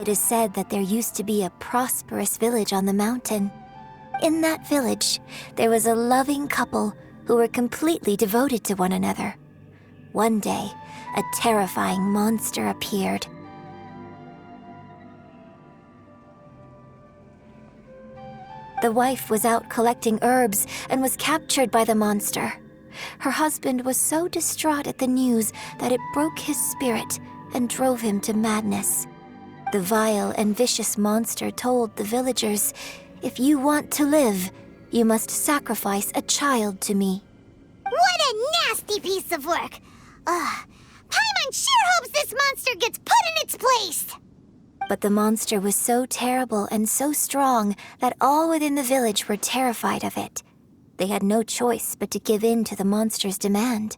It is said that there used to be a prosperous village on the mountain. In that village, there was a loving couple who were completely devoted to one another. One day, a terrifying monster appeared. The wife was out collecting herbs and was captured by the monster. Her husband was so distraught at the news that it broke his spirit and drove him to madness. The vile and vicious monster told the villagers, "If you want to live, you must sacrifice a child to me." What a nasty piece of work! Paimon sure hopes this monster gets put in its place! But the monster was so terrible and so strong that all within the village were terrified of it. They had no choice but to give in to the monster's demand.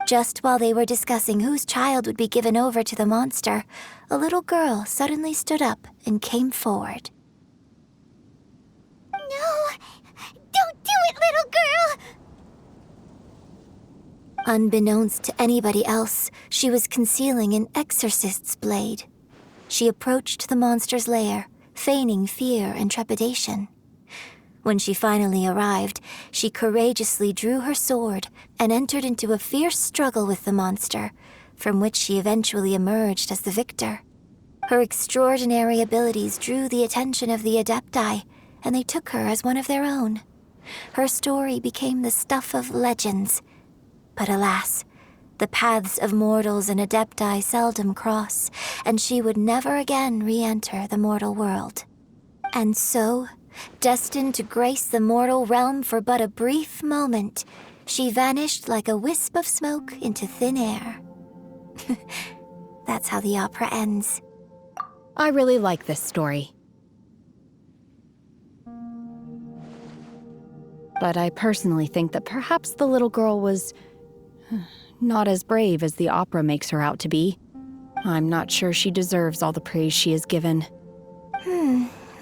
Just while they were discussing whose child would be given over to the monster, a little girl suddenly stood up and came forward. No! Don't do it, little girl! Unbeknownst to anybody else, she was concealing an exorcist's blade. She approached the monster's lair, feigning fear and trepidation. When she finally arrived, she courageously drew her sword and entered into a fierce struggle with the monster, from which she eventually emerged as the victor. Her extraordinary abilities drew the attention of the Adepti, and they took her as one of their own. Her story became the stuff of legends. But alas, the paths of mortals and Adepti seldom cross, and she would never again re-enter the mortal world. And so, destined to grace the mortal realm for but a brief moment, she vanished like a wisp of smoke into thin air. That's how the opera ends. I really like this story. But I personally think that perhaps the little girl was not as brave as the opera makes her out to be. I'm not sure she deserves all the praise she is given.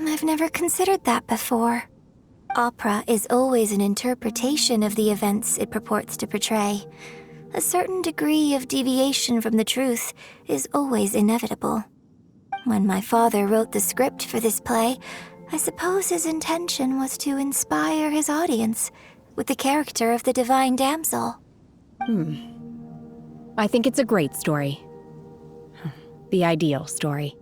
I've never considered that before. Opera is always an interpretation of the events it purports to portray. A certain degree of deviation from the truth is always inevitable. When my father wrote the script for this play, I suppose his intention was to inspire his audience with the character of the divine damsel. I think it's a great story. The ideal story.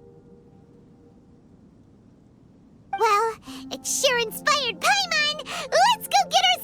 Well, it sure inspired Paimon! Let's go get her